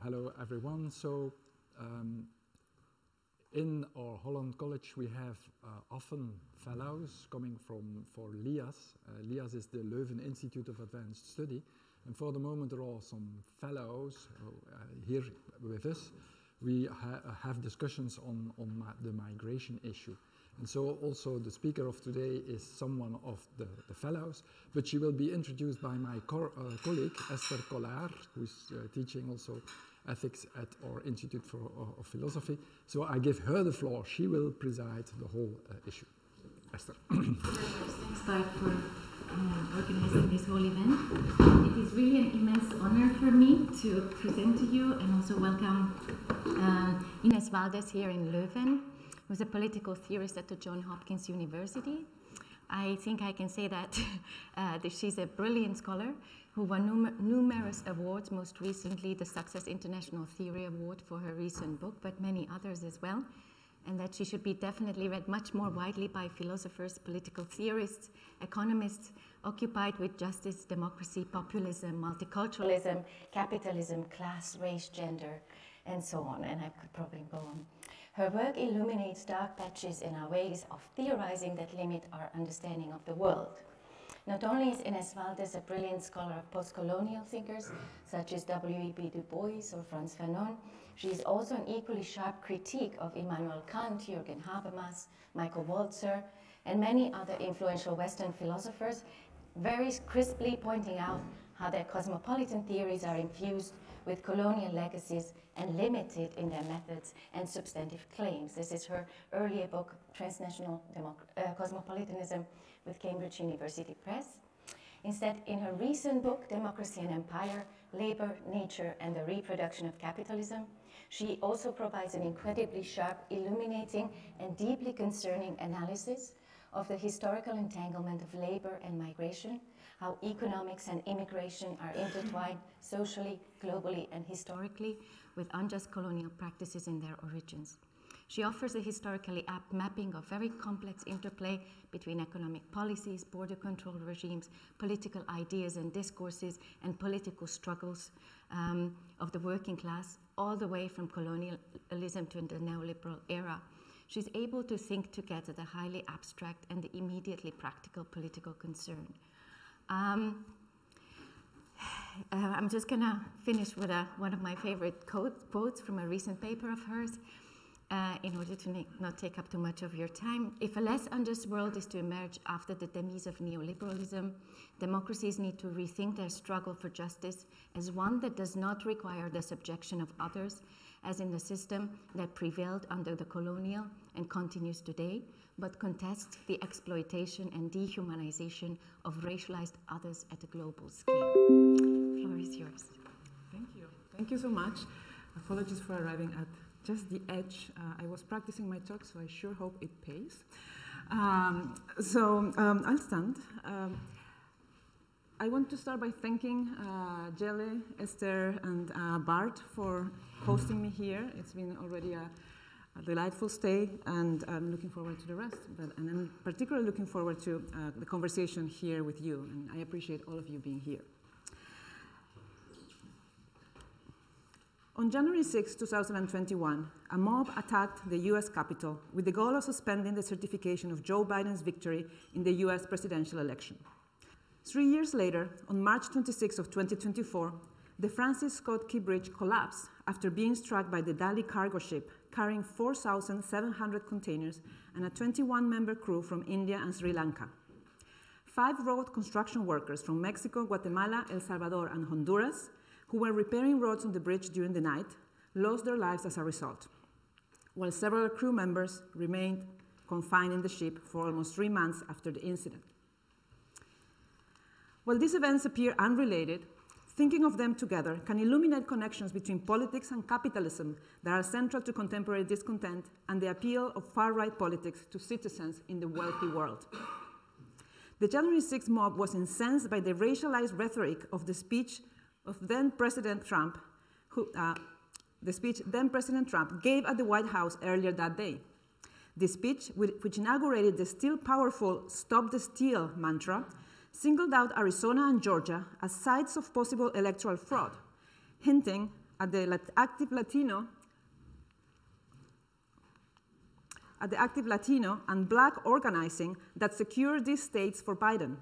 Hello everyone. So in our Holland College we have often fellows coming for LIAS. LIAS is the Leuven Institute of Advanced Study, and for the moment there are some fellows here with us. We have discussions on the migration issue. And so also the speaker of today is someone of the fellows, but she will be introduced by my colleague, Eszter Kollar, who is teaching also ethics at our Institute of Philosophy. So I give her the floor. She will preside the whole issue. Eszter. Thanks, Bart, for organizing this whole event. It is really an immense honor for me to present to you and also welcome Ines Valdez here in Leuven, who's a political theorist at the Hopkins University. I think I can say that, that she's a brilliant scholar who won numerous awards, most recently the Success International Theory Award for her recent book, but many others as well, and that she should be definitely read much more widely by philosophers, political theorists, economists, occupied with justice, democracy, populism, multiculturalism, capitalism, class, race, gender, and so on, and I could probably go on. Her work illuminates dark patches in our ways of theorizing that limit our understanding of the world. Not only is Ines Valdez a brilliant scholar of post-colonial thinkers, such as W.E.B. Du Bois or Frantz Fanon, she is also an equally sharp critique of Immanuel Kant, Jürgen Habermas, Michael Walzer, and many other influential Western philosophers, very crisply pointing out how their cosmopolitan theories are infused with colonial legacies and limited in their methods and substantive claims. This is her earlier book, Transnational Cosmopolitanism, with Cambridge University Press. Instead, in her recent book, Democracy and Empire, Labor, Nature, and the Reproduction of Capitalism, she also provides an incredibly sharp, illuminating, and deeply concerning analysis of the historical entanglement of labor and migration, how economics and immigration are intertwined socially, globally, and historically with unjust colonial practices in their origins. She offers a historically apt mapping of very complex interplay between economic policies, border control regimes, political ideas and discourses, and political struggles of the working class, all the way from colonialism to the neoliberal era. She's able to think together the highly abstract and the immediately practical political concern. I'm just going to finish with one of my favorite quotes from a recent paper of hers in order to not take up too much of your time. If a less unjust world is to emerge after the demise of neoliberalism, democracies need to rethink their struggle for justice as one that does not require the subjection of others, as in the system that prevailed under the colonial and continues today, but contests the exploitation and dehumanization of racialized others at a global scale. The floor is yours. Thank you. Thank you so much. Apologies for arriving at just the edge. I was practicing my talk, so I sure hope it pays. I'll stand. I want to start by thanking Jelle, Eszter, and Bart for hosting me here. It's been already a delightful stay, and I'm looking forward to the rest. And I'm particularly looking forward to the conversation here with you, and I appreciate all of you being here. On January 6, 2021, a mob attacked the US Capitol with the goal of suspending the certification of Joe Biden's victory in the US presidential election. 3 years later, on March 26 of 2024, the Francis Scott Key Bridge collapsed after being struck by the Dali cargo ship carrying 4,700 containers and a 21-member crew from India and Sri Lanka. 5 road construction workers from Mexico, Guatemala, El Salvador, and Honduras, who were repairing roads on the bridge during the night, lost their lives as a result, while several crew members remained confined in the ship for almost 3 months after the incident. While these events appear unrelated, thinking of them together can illuminate connections between politics and capitalism that are central to contemporary discontent and the appeal of far-right politics to citizens in the wealthy world. The January 6th mob was incensed by the racialized rhetoric of the speech of then-President Trump, gave at the White House earlier that day. The speech, which inaugurated the still powerful "Stop the Steal" mantra, singled out Arizona and Georgia as sites of possible electoral fraud, hinting at the active Latino and Black organizing that secured these states for Biden.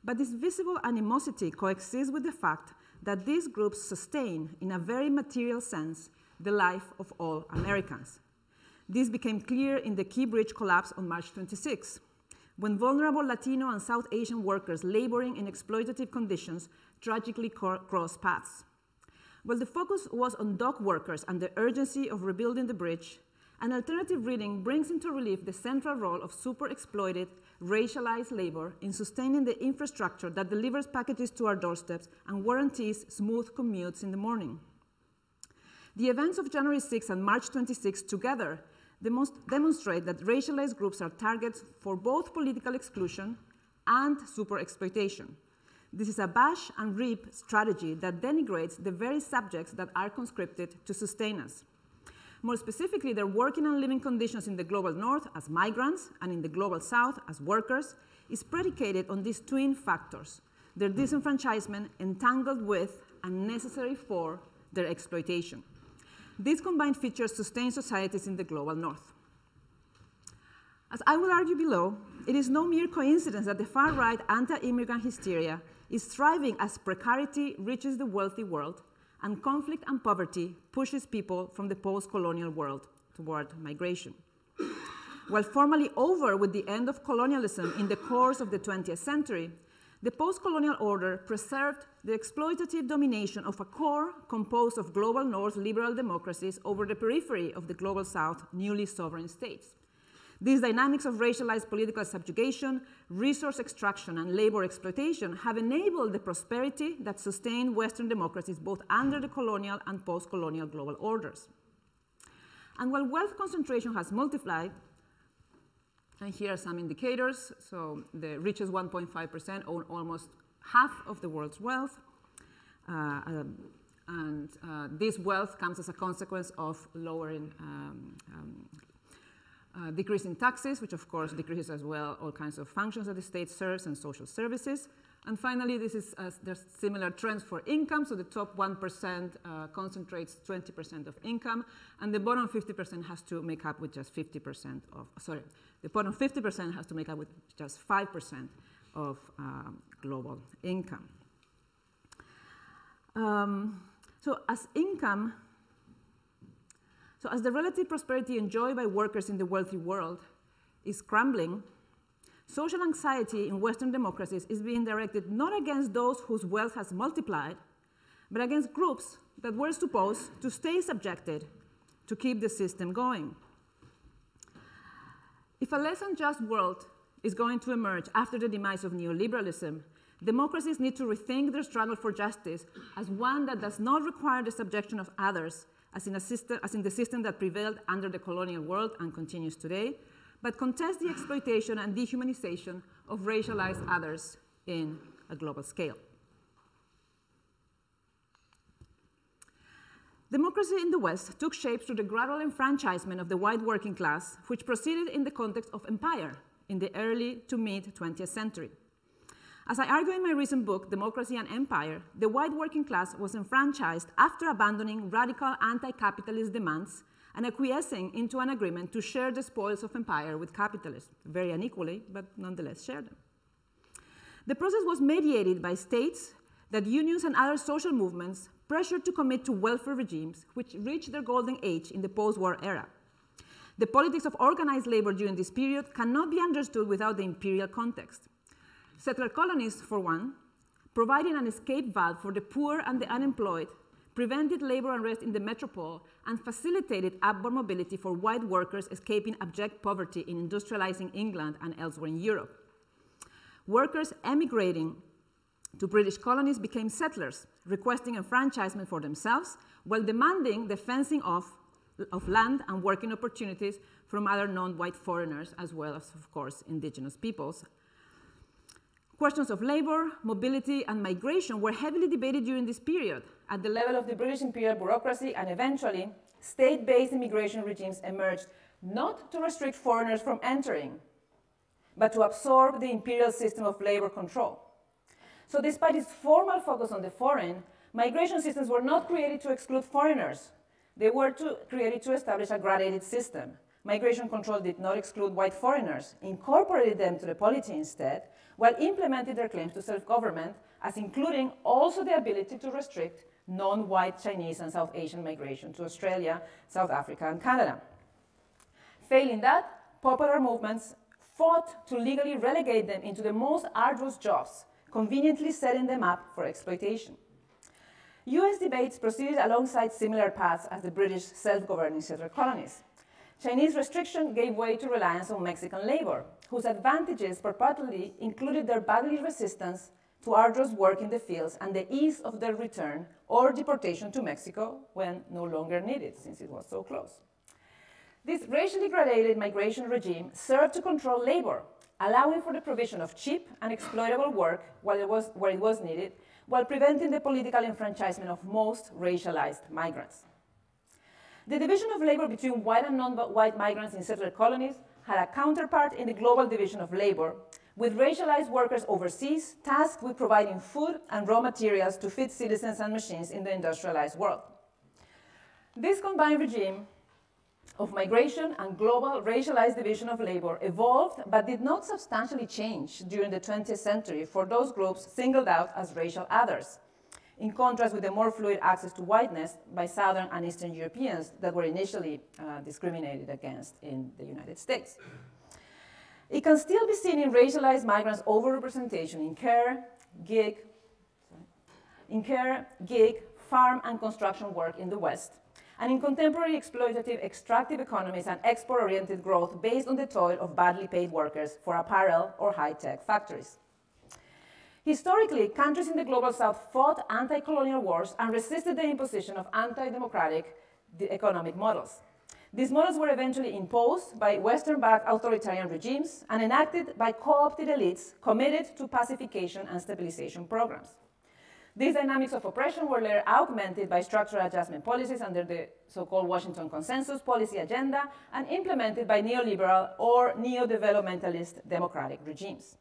But this visible animosity coexists with the fact that these groups sustain, in a very material sense, the life of all Americans. This became clear in the Key Bridge collapse on March 26, when vulnerable Latino and South Asian workers laboring in exploitative conditions tragically crossed paths. While the focus was on dock workers and the urgency of rebuilding the bridge, an alternative reading brings into relief the central role of super-exploited, racialized labor in sustaining the infrastructure that delivers packages to our doorsteps and guarantees smooth commutes in the morning. The events of January 6 and March 26 together demonstrate that racialized groups are targets for both political exclusion and super-exploitation. This is a bash and reap strategy that denigrates the very subjects that are conscripted to sustain us. More specifically, their working and living conditions in the global north as migrants and in the global south as workers is predicated on these twin factors, their disenfranchisement entangled with and necessary for their exploitation. These combined features sustain societies in the global north. As I will argue below, it is no mere coincidence that the far-right anti-immigrant hysteria is thriving as precarity reaches the wealthy world and conflict and poverty pushes people from the post-colonial world toward migration. While formally over with the end of colonialism in the course of the 20th century, the post-colonial order preserved the exploitative domination of a core composed of global north liberal democracies over the periphery of the global south newly sovereign states. These dynamics of racialized political subjugation, resource extraction, and labor exploitation have enabled the prosperity that sustained Western democracies both under the colonial and post-colonial global orders. And while wealth concentration has multiplied, and here are some indicators, so the richest 1.5% own almost half of the world's wealth, this wealth comes as a consequence of lowering decreasing taxes, which of course decreases as well all kinds of functions that the state serves and social services. And finally, there's similar trends for income. So the top 1% concentrates 20% of income, and the bottom 50% has to make up with just 50% of, the bottom 50% has to make up with just 5% of global income. So as the relative prosperity enjoyed by workers in the wealthy world is crumbling, social anxiety in Western democracies is being directed not against those whose wealth has multiplied, but against groups that were supposed to stay subjected to keep the system going. If a less unjust world is going to emerge after the demise of neoliberalism, democracies need to rethink their struggle for justice as one that does not require the subjection of others, as in the system that prevailed under the colonial world and continues today, but contest the exploitation and dehumanization of racialized others in a global scale. Democracy in the West took shape through the gradual enfranchisement of the white working class, which proceeded in the context of empire in the early to mid-20th century. As I argue in my recent book, Democracy and Empire, the white working class was enfranchised after abandoning radical anti-capitalist demands and acquiescing into an agreement to share the spoils of empire with capitalists, very unequally, but nonetheless share them. The process was mediated by states that unions and other social movements pressured to commit to welfare regimes which reached their golden age in the post-war era. The politics of organized labor during this period cannot be understood without the imperial context. Settler colonies, for one, providing an escape valve for the poor and the unemployed, prevented labor unrest in the metropole, and facilitated upward mobility for white workers escaping abject poverty in industrializing England and elsewhere in Europe. Workers emigrating to British colonies became settlers, requesting enfranchisement for themselves while demanding the fencing off of land and working opportunities from other non-white foreigners, as well as, of course, indigenous peoples. Questions of labor, mobility, and migration were heavily debated during this period at the level of the British imperial bureaucracy, and eventually, state-based immigration regimes emerged not to restrict foreigners from entering, but to absorb the imperial system of labor control. So despite its formal focus on the foreign, Migration systems were not created to exclude foreigners. They were created to establish a graduated system. Migration control did not exclude white foreigners, incorporated them to the polity instead, while implementing their claims to self-government, as including also the ability to restrict non-white Chinese and South Asian migration to Australia, South Africa, and Canada. Failing that, popular movements fought to legally relegate them into the most arduous jobs, conveniently setting them up for exploitation. US debates proceeded alongside similar paths as the British self-governing settler colonies. Chinese restriction gave way to reliance on Mexican labor, whose advantages purportedly included their bodily resistance to arduous work in the fields and the ease of their return or deportation to Mexico when no longer needed, since it was so close. This racially gradated migration regime served to control labor, allowing for the provision of cheap and exploitable work where it was needed, while preventing the political enfranchisement of most racialized migrants. The division of labor between white and non-white migrants in settler colonies had a counterpart in the global division of labor, with racialized workers overseas tasked with providing food and raw materials to feed citizens and machines in the industrialized world. This combined regime of migration and global racialized division of labor evolved but did not substantially change during the 20th century for those groups singled out as racial others, in contrast with the more fluid access to whiteness by Southern and Eastern Europeans that were initially discriminated against in the United States. It can still be seen in racialized migrants' overrepresentation in care, gig, farm, and construction work in the West, and in contemporary exploitative extractive economies and export-oriented growth based on the toil of badly paid workers for apparel or high-tech factories. Historically, countries in the Global South fought anti-colonial wars and resisted the imposition of anti-democratic economic models. These models were eventually imposed by Western-backed authoritarian regimes and enacted by co-opted elites committed to pacification and stabilization programs. These dynamics of oppression were later augmented by structural adjustment policies under the so-called Washington Consensus policy agenda and implemented by neoliberal or neo-developmentalist democratic regimes.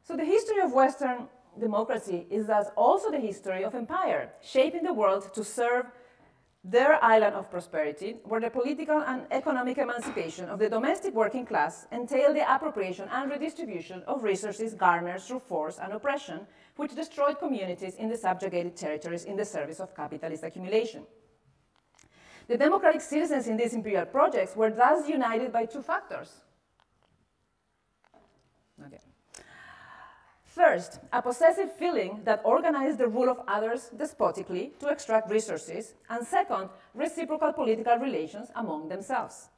So the history of Western democracy is thus also the history of empire, shaping the world to serve their island of prosperity, where the political and economic emancipation of the domestic working class entailed the appropriation and redistribution of resources garnered through force and oppression, which destroyed communities in the subjugated territories in the service of capitalist accumulation. The democratic citizens in these imperial projects were thus united by two factors. Okay. First, a possessive feeling that organized the rule of others despotically to extract resources, and second, reciprocal political relations among themselves.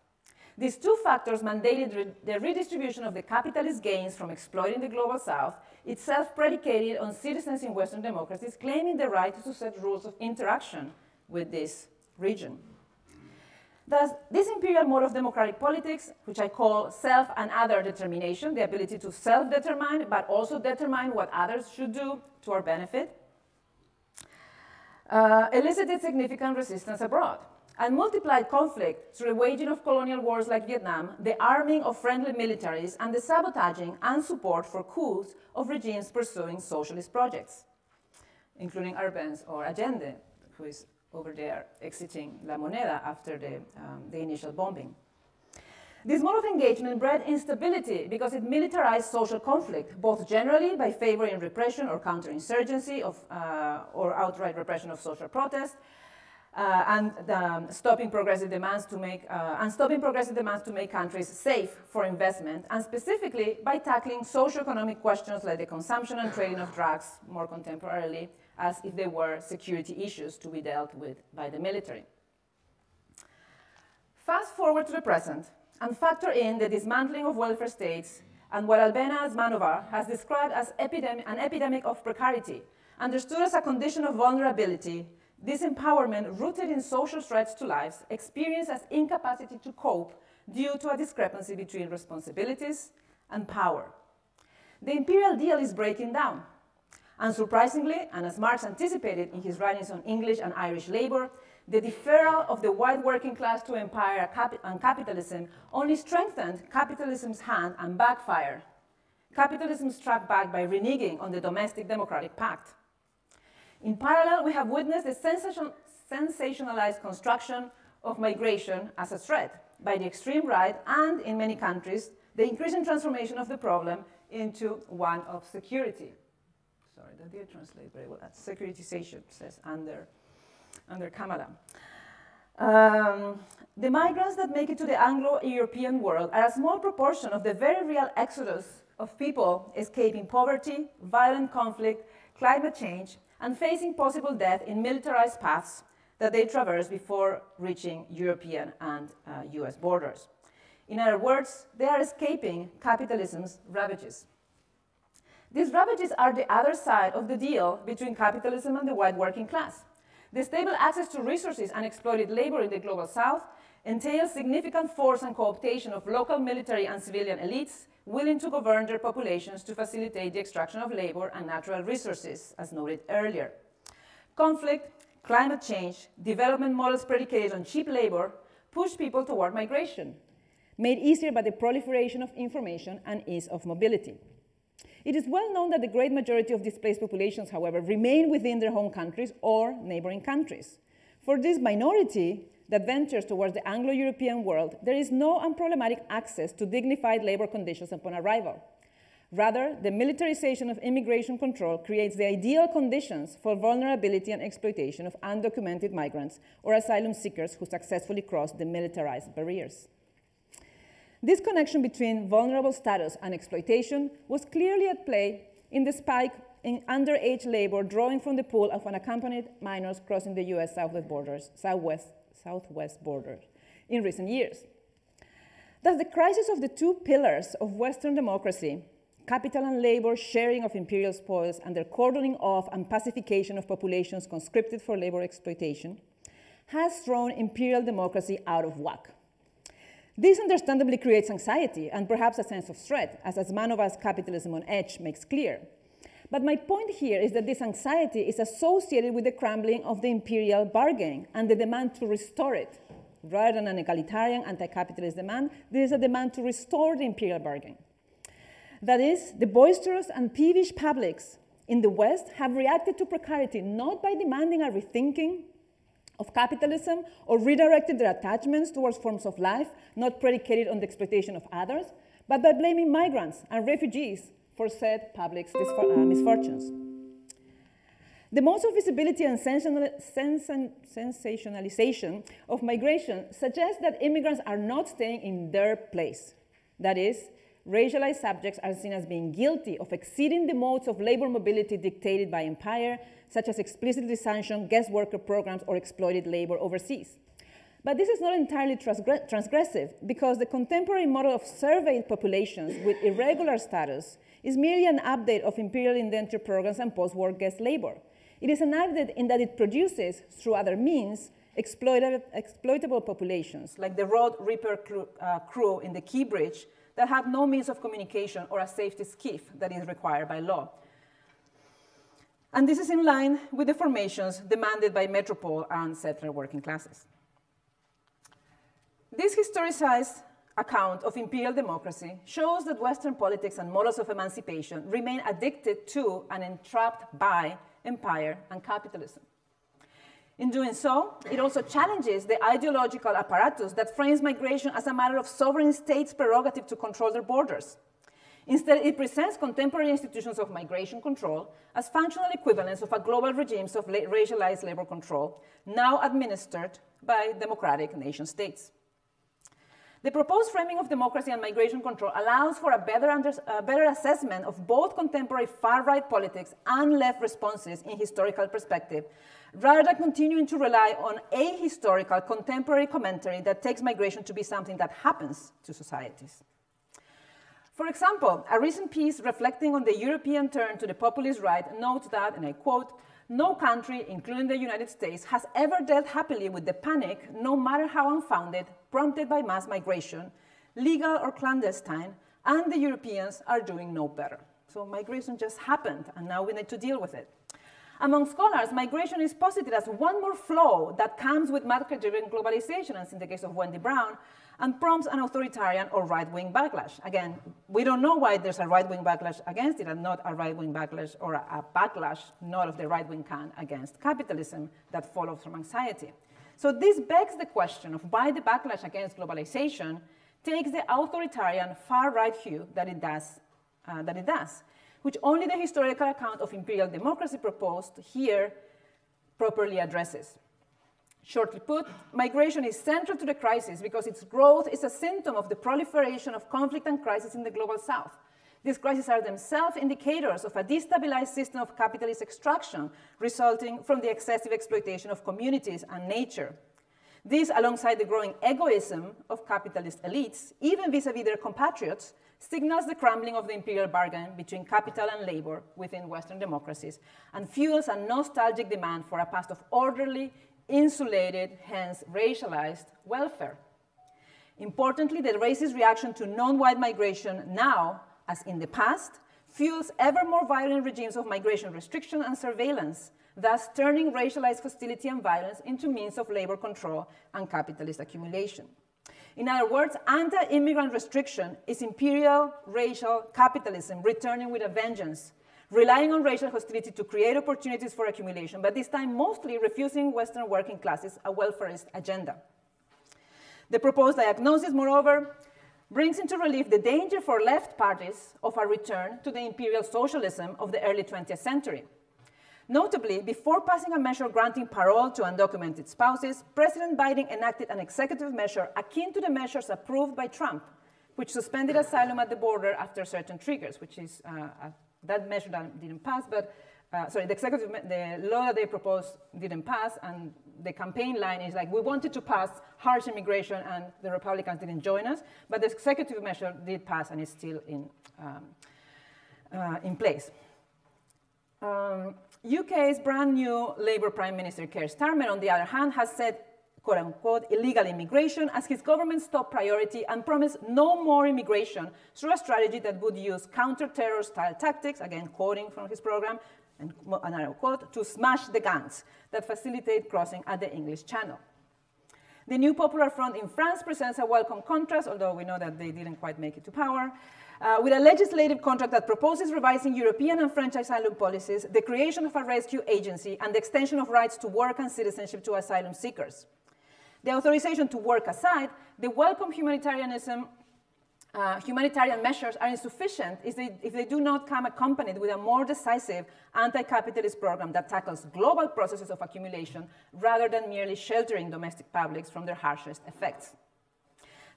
These two factors mandated the redistribution of the capitalist gains from exploiting the Global South, itself predicated on citizens in Western democracies claiming the right to set rules of interaction with this region. Thus, this imperial mode of democratic politics, which I call self and other determination, the ability to self-determine, but also determine what others should do to our benefit, elicited significant resistance abroad and multiplied conflict through the waging of colonial wars like Vietnam, the arming of friendly militaries, and the sabotaging and support for coups of regimes pursuing socialist projects, including Arbenz or Allende, who is over there exiting La Moneda after the initial bombing. This mode of engagement bred instability because it militarized social conflict, both generally by favoring repression or counterinsurgency or outright repression of social protest, and stopping progressive demands to make countries safe for investment, and specifically by tackling socio-economic questions like the consumption and trading of drugs more contemporarily, as if they were security issues to be dealt with by the military. Fast forward to the present and factor in the dismantling of welfare states and what Albena Asmanova has described as an epidemic of precarity, understood as a condition of vulnerability. This empowerment, rooted in social threats to lives, experienced as incapacity to cope due to a discrepancy between responsibilities and power. The imperial deal is breaking down. Unsurprisingly, and as Marx anticipated in his writings on English and Irish labor, the deferral of the white working class to empire and capitalism only strengthened capitalism's hand and backfired. Capitalism struck back by reneging on the domestic democratic pact. In parallel, we have witnessed the sensationalized construction of migration as a threat by the extreme right, and in many countries, the increasing transformation of the problem into one of security. Sorry, that didn't translate very well. That's securitization, says under Kamala. The migrants that make it to the Anglo-European world are a small proportion of the very real exodus of people escaping poverty, violent conflict, climate change, and facing possible death in militarized paths that they traverse before reaching European and US borders. In other words, they are escaping capitalism's ravages. These ravages are the other side of the deal between capitalism and the white working class. The stable access to resources and exploited labor in the global south entails significant force and cooptation of local military and civilian elites willing to govern their populations to facilitate the extraction of labor and natural resources, as noted earlier. Conflict, climate change, development models predicated on cheap labor push people toward migration, made easier by the proliferation of information and ease of mobility. It is well known that the great majority of displaced populations, however, remain within their home countries or neighboring countries. For this minority that ventures towards the Anglo-European world, there is no unproblematic access to dignified labor conditions upon arrival. Rather, the militarization of immigration control creates the ideal conditions for vulnerability and exploitation of undocumented migrants or asylum seekers who successfully cross the militarized barriers. This connection between vulnerable status and exploitation was clearly at play in the spike in underage labor drawing from the pool of unaccompanied minors crossing the US southwest border in recent years. Thus, the crisis of the two pillars of Western democracy, capital and labor sharing of imperial spoils, and their cordoning off and pacification of populations conscripted for labor exploitation, has thrown imperial democracy out of whack. This understandably creates anxiety and perhaps a sense of threat, as Asmanova's Capitalism on Edge makes clear. But my point here is that this anxiety is associated with the crumbling of the imperial bargain and the demand to restore it. Rather than an egalitarian anti-capitalist demand, there is a demand to restore the imperial bargain. That is, the boisterous and peevish publics in the West have reacted to precarity not by demanding a rethinking of capitalism or redirected their attachments towards forms of life not predicated on the exploitation of others, but by blaming migrants and refugees for said public's misfortunes. The most of visibility and sensationalization of migration suggests that immigrants are not staying in their place. That is, racialized subjects are seen as being guilty of exceeding the modes of labor mobility dictated by empire, such as explicitly sanctioned guest worker programs or exploited labor overseas. But this is not entirely transgressive, because the contemporary model of surveyed populations with irregular status is merely an update of imperial indenture programs and post-war guest labor. It is an update in that it produces, through other means, exploitable populations, like the Road Reaper crew in the Key Bridge, that have no means of communication or a safety skiff that is required by law. And this is in line with the formations demanded by metropole and settler working classes. This historicized account of imperial democracy shows that Western politics and models of emancipation remain addicted to and entrapped by empire and capitalism. In doing so, it also challenges the ideological apparatus that frames migration as a matter of sovereign states' prerogative to control their borders. Instead, it presents contemporary institutions of migration control as functional equivalents of a global regimes of racialized labor control, now administered by democratic nation states. The proposed framing of democracy and migration control allows for a better assessment of both contemporary far-right politics and left responses in historical perspective, rather than continuing to rely on ahistorical contemporary commentary that takes migration to be something that happens to societies. For example, a recent piece reflecting on the European turn to the populist right notes that, and I quote, "No country, including the United States, has ever dealt happily with the panic, no matter how unfounded, prompted by mass migration, legal or clandestine, and the Europeans are doing no better." So migration just happened, and now we need to deal with it. Among scholars, migration is posited as one more flow that comes with market-driven globalization, as in the case of Wendy Brown, and prompts an authoritarian or right-wing backlash. Again, we don't know why there's a right-wing backlash against it and not a right-wing backlash or a backlash, not of the right-wing kind, against capitalism that follows from anxiety. So this begs the question of why the backlash against globalization takes the authoritarian far-right hue that it does, which only the historical account of imperial democracy proposed here properly addresses. Shortly put, migration is central to the crisis because its growth is a symptom of the proliferation of conflict and crisis in the global south. These crises are themselves indicators of a destabilized system of capitalist extraction resulting from the excessive exploitation of communities and nature. This, alongside the growing egoism of capitalist elites, even vis-à-vis their compatriots, signals the crumbling of the imperial bargain between capital and labor within Western democracies and fuels a nostalgic demand for a past of orderly, insulated, hence racialized welfare. Importantly, the racist reaction to non-white migration now, as in the past, fuels ever more violent regimes of migration restriction and surveillance, thus turning racialized hostility and violence into means of labor control and capitalist accumulation. In other words, anti-immigrant restriction is imperial racial capitalism returning with a vengeance, relying on racial hostility to create opportunities for accumulation, but this time mostly refusing Western working classes a welfarist agenda. The proposed diagnosis, moreover, brings into relief the danger for left parties of a return to the imperial socialism of the early 20th century. Notably, before passing a measure granting parole to undocumented spouses, President Biden enacted an executive measure akin to the measures approved by Trump, which suspended asylum at the border after certain triggers, which is that measure that didn't pass, but the law that they proposed didn't pass, and the campaign line is like, we wanted to pass harsh immigration, and the Republicans didn't join us, but the executive measure did pass and is still in place. UK's brand new Labour Prime Minister Keir Starmer, on the other hand, has set, quote unquote, illegal immigration as his government's top priority and promised no more immigration through a strategy that would use counter-terror style tactics, again quoting from his program, and another quote, to smash the gangs that facilitate crossing at the English Channel. The new Popular Front in France presents a welcome contrast, although we know that they didn't quite make it to power, with a legislative contract that proposes revising European and French asylum policies, the creation of a rescue agency, and the extension of rights to work and citizenship to asylum seekers. The authorization to work aside, the welcome humanitarian measures are insufficient if they do not come accompanied with a more decisive anti-capitalist program that tackles global processes of accumulation rather than merely sheltering domestic publics from their harshest effects.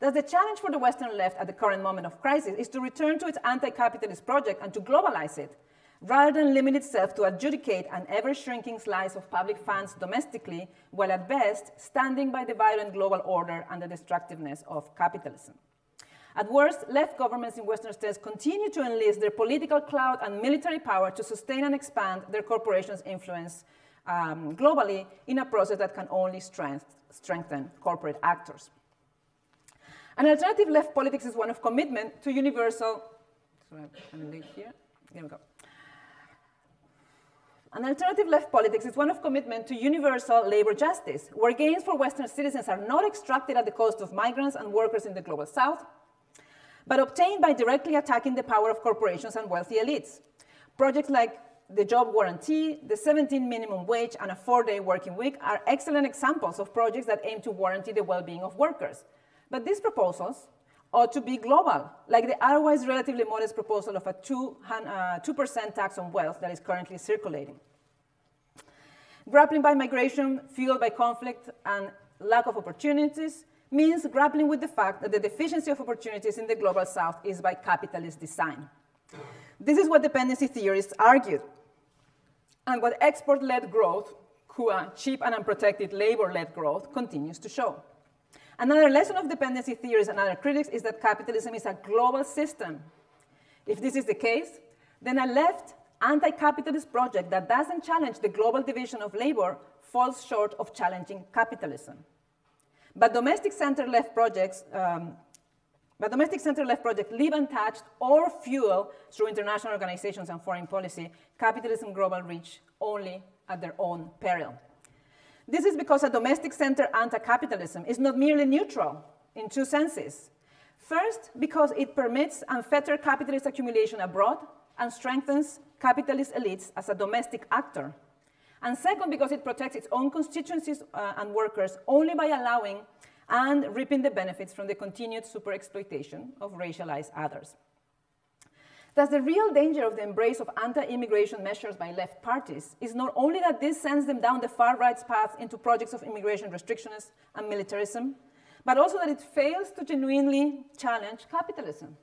Thus, the challenge for the Western left at the current moment of crisis is to return to its anti-capitalist project and to globalize it, rather than limit itself to adjudicate an ever-shrinking slice of public funds domestically, while at best standing by the violent global order and the destructiveness of capitalism. At worst, left governments in Western states continue to enlist their political clout and military power to sustain and expand their corporations' influence globally in a process that can only strengthen corporate actors. An alternative left politics is one of commitment to universal, I'm late here, here we go. An alternative left politics is one of commitment to universal labor justice, where gains for Western citizens are not extracted at the cost of migrants and workers in the global south, but obtained by directly attacking the power of corporations and wealthy elites. Projects like the job guarantee, the 17 minimum wage, and a 4-day working week are excellent examples of projects that aim to guarantee the well-being of workers. But these proposals ought to be global, like the otherwise relatively modest proposal of a 2% tax on wealth that is currently circulating. Grappling by migration, fueled by conflict and lack of opportunities, means grappling with the fact that the deficiency of opportunities in the global south is by capitalist design. This is what dependency theorists argued, and what export-led growth, cheap and unprotected labor-led growth, continues to show. Another lesson of dependency theories and other critics is that capitalism is a global system. If this is the case, then a left anti-capitalist project that doesn't challenge the global division of labor falls short of challenging capitalism. But domestic center left projects But domestic-centered left projects leave untouched or fuel, through international organizations and foreign policy, capitalism global reach only at their own peril. This is because a domestic-centered anti-capitalism is not merely neutral in two senses. First, because it permits unfettered capitalist accumulation abroad and strengthens capitalist elites as a domestic actor. And second, because it protects its own constituencies and workers only by allowing and reaping the benefits from the continued super-exploitation of racialized others. Thus, the real danger of the embrace of anti-immigration measures by left parties is not only that this sends them down the far-right's path into projects of immigration restrictionism and militarism, but also that it fails to genuinely challenge capitalism.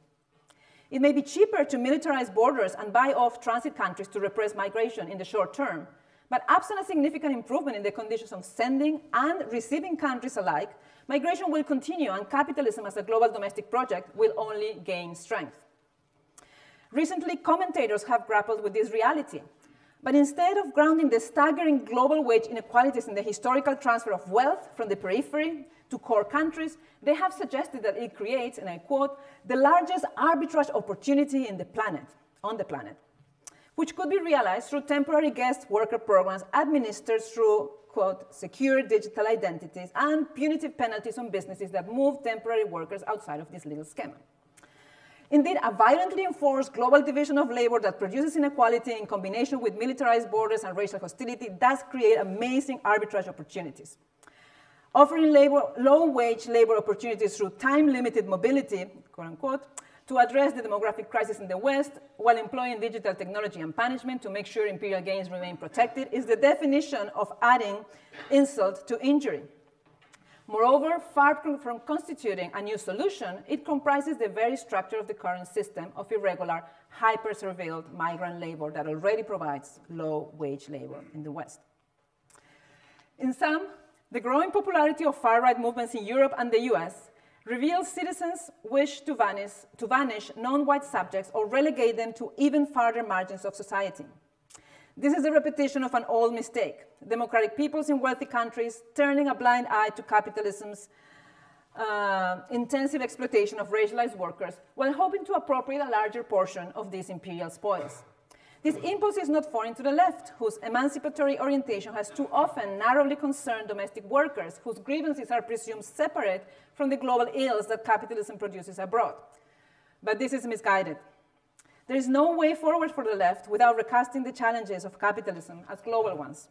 It may be cheaper to militarize borders and buy off transit countries to repress migration in the short term, but absent a significant improvement in the conditions of sending and receiving countries alike, migration will continue and capitalism as a global domestic project will only gain strength. Recently, commentators have grappled with this reality, but instead of grounding the staggering global wage inequalities in the historical transfer of wealth from the periphery to core countries, they have suggested that it creates, and I quote, the largest arbitrage opportunity on the planet, which could be realized through temporary guest worker programs administered through, quote, secure digital identities and punitive penalties on businesses that move temporary workers outside of this legal schema. Indeed, a violently enforced global division of labor that produces inequality in combination with militarized borders and racial hostility does create amazing arbitrage opportunities. Offering low-wage labor opportunities through time-limited mobility, quote unquote, to address the demographic crisis in the West while employing digital technology and punishment to make sure imperial gains remain protected is the definition of adding insult to injury. Moreover, far from constituting a new solution, it comprises the very structure of the current system of irregular, hyper-surveilled migrant labor that already provides low-wage labor in the West. In sum, the growing popularity of far-right movements in Europe and the US reveals citizens' wish to vanish non-white subjects or relegate them to even farther margins of society. This is a repetition of an old mistake. Democratic peoples in wealthy countries turning a blind eye to capitalism's intensive exploitation of racialized workers while hoping to appropriate a larger portion of these imperial spoils. This impulse is not foreign to the left, whose emancipatory orientation has too often narrowly concerned domestic workers, whose grievances are presumed separate from the global ills that capitalism produces abroad. But this is misguided. There is no way forward for the left without recasting the challenges of capitalism as global ones.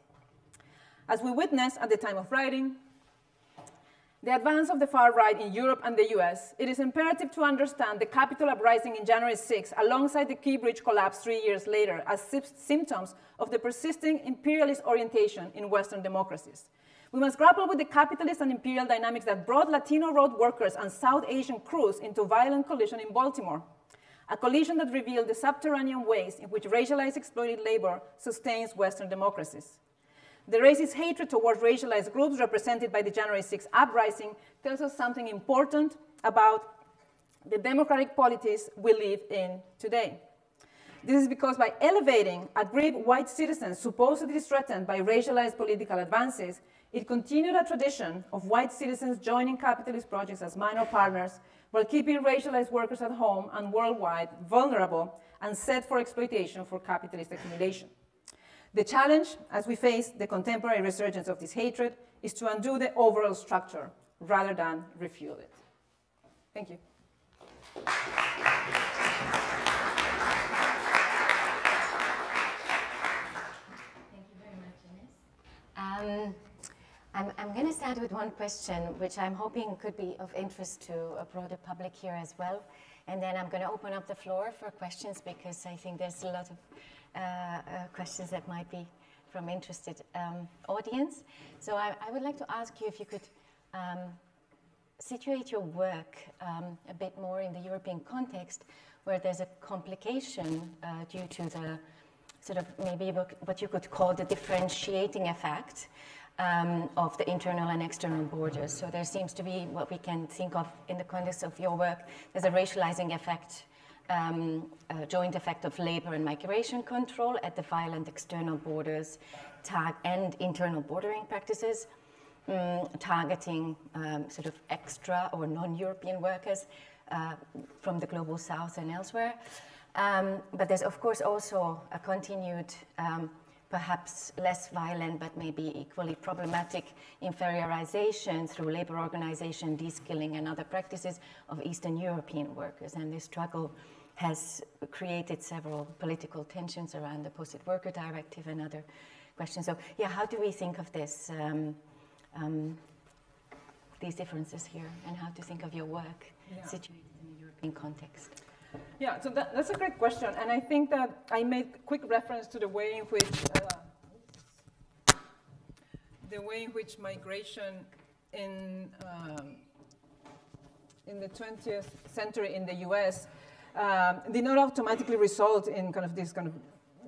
As we witness at the time of writing, the advance of the far right in Europe and the US, it is imperative to understand the capital uprising in January 6 alongside the Key Bridge collapse 3 years later as symptoms of the persisting imperialist orientation in Western democracies. We must grapple with the capitalist and imperial dynamics that brought Latino road workers and South Asian crews into violent collision in Baltimore, a collision that revealed the subterranean ways in which racialized exploited labor sustains Western democracies. The racist hatred towards racialized groups represented by the January 6 uprising tells us something important about the democratic polities we live in today. This is because by elevating aggrieved white citizens supposedly threatened by racialized political advances, it continued a tradition of white citizens joining capitalist projects as minor partners while keeping racialized workers at home and worldwide vulnerable and set for exploitation for capitalist accumulation. The challenge, as we face the contemporary resurgence of this hatred, is to undo the overall structure rather than refuel it. Thank you. Thank you very much, Ines. I'm going to start with one question, which I'm hoping could be of interest to a broader public here as well. And then I'm going to open up the floor for questions because I think there's a lot of questions that might be from interested audience. So I would like to ask you if you could situate your work a bit more in the European context where there's a complication due to the sort of maybe what you could call the differentiating effect of the internal and external borders. So there seems to be what we can think of in the context of your work as a racializing effect, a joint effect of labor and migration control at the violent external borders and internal bordering practices, targeting sort of extra or non-European workers from the global south and elsewhere. But there's of course also a continued, perhaps less violent but maybe equally problematic inferiorization through labor organization, de-skilling and other practices of Eastern European workers. And this struggle has created several political tensions around the Posted Worker Directive and other questions. So yeah, how do we think of this, these differences here, and how to think of your work situated in a European context? Yeah, so that's a great question, and I think that I made quick reference to the way in which migration in the 20th century in the U.S. Did not automatically result in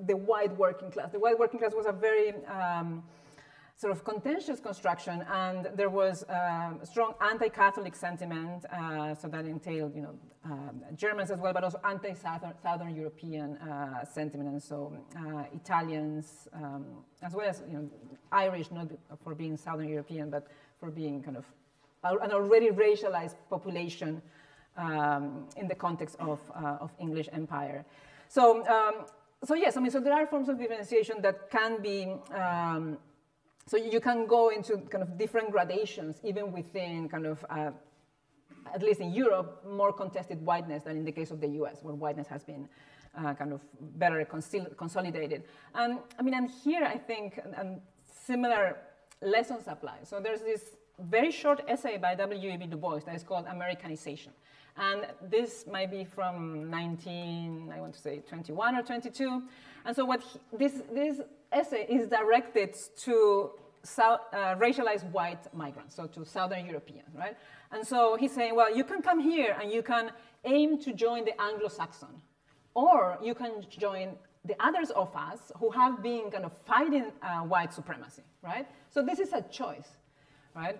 the white working class. The white working class was a very sort of contentious construction, and there was strong anti-Catholic sentiment, so that entailed, Germans as well, but also anti-Southern European sentiment, and so Italians, as well as Irish, not for being Southern European, but for being kind of an already racialized population in the context of English Empire. So, so yes, I mean, so there are forms of differentiation that can be. So you can go into kind of different gradations, even within kind of, at least in Europe, more contested whiteness than in the case of the US, where whiteness has been kind of better consolidated. And I mean, and here I think similar lessons apply. So there's this very short essay by W.E.B. Du Bois that is called Americanization. And this might be from 21 or 22. And so what this essay is directed to racialized white migrants, so to Southern Europeans, right? And so he's saying, well, you can come here and you can aim to join the Anglo-Saxon, or you can join the others of us who have been kind of fighting white supremacy, right? So this is a choice, right?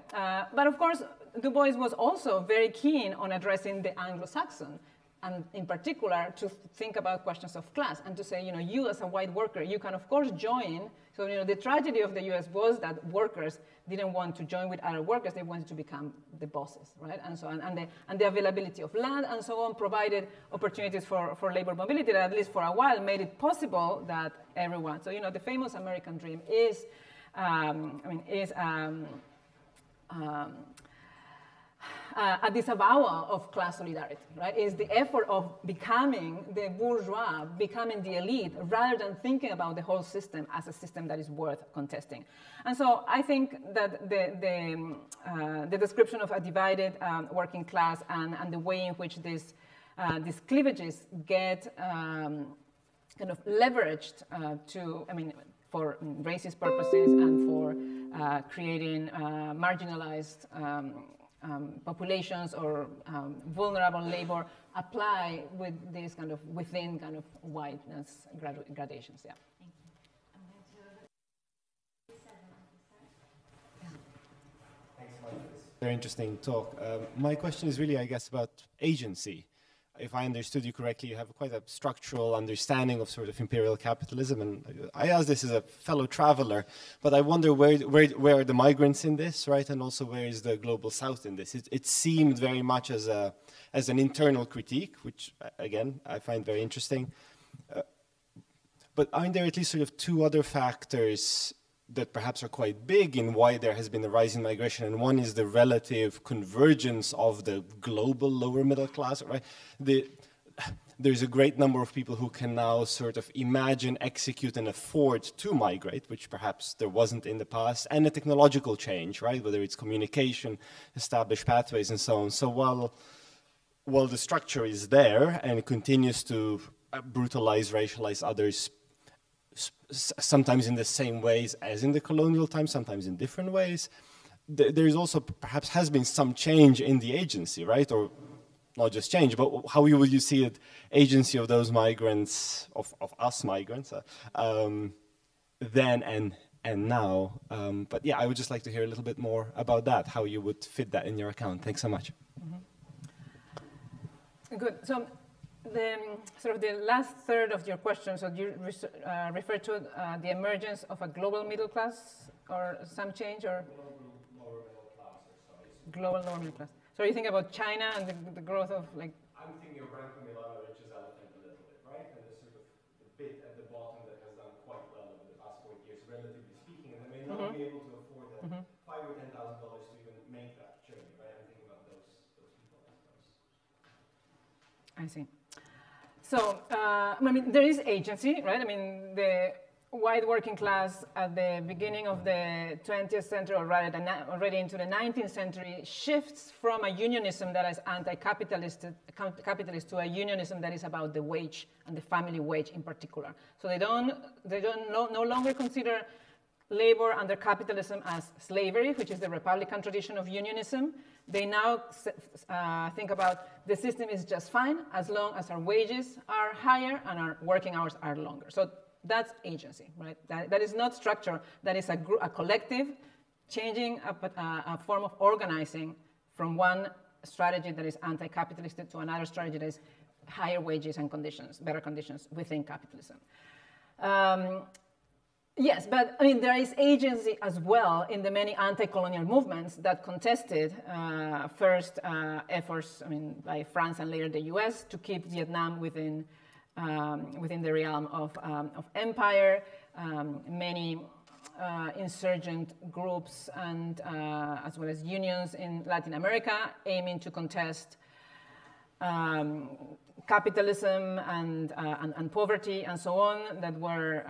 But of course, Du Bois was also very keen on addressing the Anglo-Saxon, and in particular to think about questions of class and to say, you as a white worker, you can of course join. So, the tragedy of the US was that workers didn't want to join with other workers, they wanted to become the bosses, right? And so, and the availability of land and so on provided opportunities for labor mobility that, at least for a while, made it possible that everyone, so, the famous American dream is, a disavowal of class solidarity, right? Is the effort of becoming the bourgeois, becoming the elite, rather than thinking about the whole system as a system that is worth contesting. And so I think that the description of a divided working class and the way in which these cleavages get kind of leveraged for racist purposes and for creating marginalized populations or vulnerable labor apply with these kind of within kind of whiteness gradations. Yeah. Thanks so much for this very interesting talk. My question is really, I guess, about agency. If I understood you correctly, you have quite a structural understanding of sort of imperial capitalism, and I ask this as a fellow traveler, but I wonder where are the migrants in this, right? And also where is the global south in this? It seemed very much as an internal critique, which again I find very interesting. But aren't there at least sort of two other factors that perhaps are quite big in why there has been a rise in migration, and one is the relative convergence of the global lower middle class, right? There's a great number of people who can now sort of imagine, execute, and afford to migrate, which perhaps there wasn't in the past, and a technological change, right? Whether it's communication, established pathways, and so on. So while the structure is there and it continues to brutalize, racialize others, sometimes in the same ways as in the colonial times, sometimes in different ways, there's also perhaps has been some change in the agency, right? Or not just change, but how would you see it, agency of those migrants, of us migrants, then and now. But yeah, I would just like to hear a little bit more about that, how you would fit that in your account. Thanks so much. Mm-hmm. Good. So the last third of your question, so you refer to the emergence of a global middle class or some change, or global lower middle class. So you think about China and the growth of like. I'm thinking of Branko Milano, richest elephant a little bit, right? And the sort of the bit at the bottom that has done quite well over the past 40 years, relatively speaking, and they may not be able to afford that $5,000 or $10,000 to even make that journey, right? I'm thinking about those people, I suppose. I see. So, I mean, there is agency, right? I mean, the white working class at the beginning of the 20th century, or rather than already into the 19th century, shifts from a unionism that is anti-capitalist to a unionism that is about the wage and the family wage in particular. So they no longer consider labor under capitalism as slavery, which is the Republican tradition of unionism. They now think about the system is just fine as long as our wages are higher and our working hours are longer. So that's agency, right? That is not structure. That is a collective changing a form of organizing from one strategy that is anti-capitalist to another strategy that is higher wages and conditions, better conditions within capitalism. Yes, but I mean, there is agency as well in the many anti-colonial movements that contested first efforts, I mean, by France and later the US to keep Vietnam within the realm of empire. Many insurgent groups and as well as unions in Latin America aiming to contest capitalism and poverty and so on that were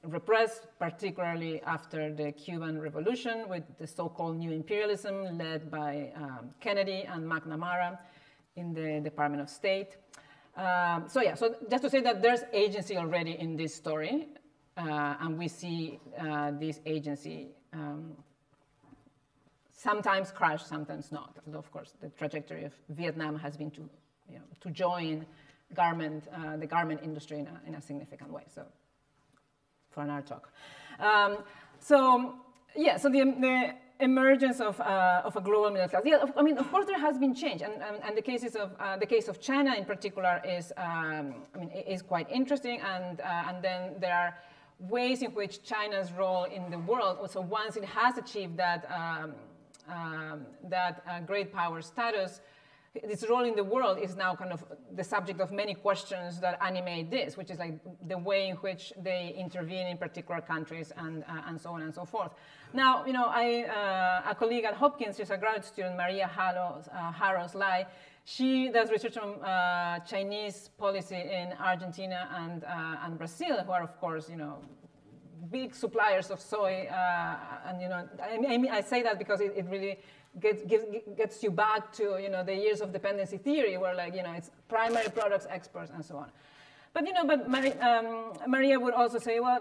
repressed, particularly after the Cuban Revolution with the so-called new imperialism led by Kennedy and McNamara in the Department of State. So just to say that there's agency already in this story, and we see this agency sometimes crash, sometimes not. And of course, the trajectory of Vietnam has been to join the garment industry in a significant way. So, for another talk. So the emergence of a global middle class. Yeah, I mean, of course, there has been change, and the case of China in particular is, is quite interesting, and then there are ways in which China's role in the world. Also, once it has achieved that great power status, its role in the world is now kind of the subject of many questions that animate this, which is like the way in which they intervene in particular countries and so on and so forth. Now, a colleague at Hopkins, she's a graduate student, Maria Harros Lai. She does research on Chinese policy in Argentina and Brazil, who are, of course, big suppliers of soy. I say that because it really gets you back to the years of dependency theory, where it's primary products, exports, and so on. But Maria would also say, well,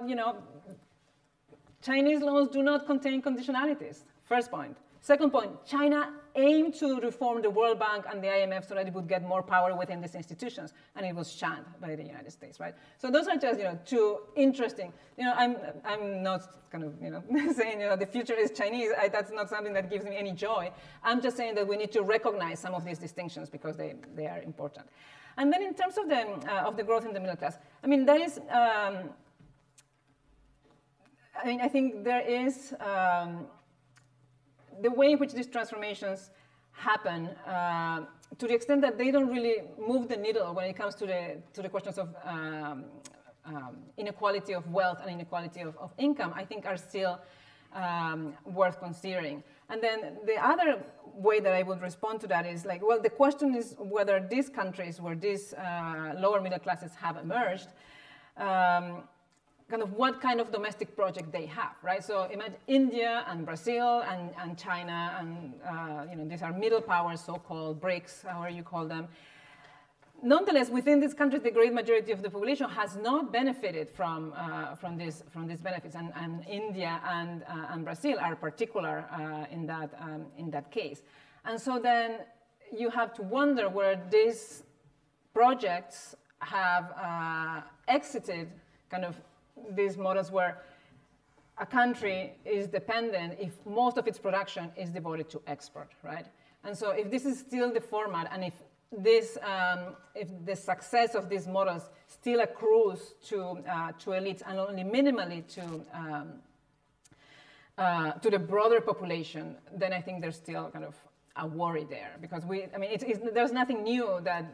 Chinese loans do not contain conditionalities. First point. Second point, China aimed to reform the World Bank and the IMF so that it would get more power within these institutions, and it was shunned by the United States, right? So those are just, two interesting. I'm not kind of, saying, the future is Chinese. That's not something that gives me any joy. I'm just saying that we need to recognize some of these distinctions because they are important. And then in terms of the growth in the middle class, there is. I think there is. The way in which these transformations happen, to the extent that they don't really move the needle when it comes to the questions of inequality of wealth and inequality of income, I think are still worth considering. And then the other way that I would respond to that is the question is whether these countries where these lower middle classes have emerged, kind of what kind of domestic project they have, right? So imagine India and Brazil and China and these are middle powers, so-called BRICS, however you call them. Nonetheless, within these countries, the great majority of the population has not benefited from these benefits, and India and Brazil are particular in that case. And so then you have to wonder where these projects have exited kind of these models where a country is dependent if most of its production is devoted to export, right? And so if this is still the format, and if the success of these models still accrues to elites and only minimally to the broader population, then I think there's still kind of a worry there, because there's nothing new that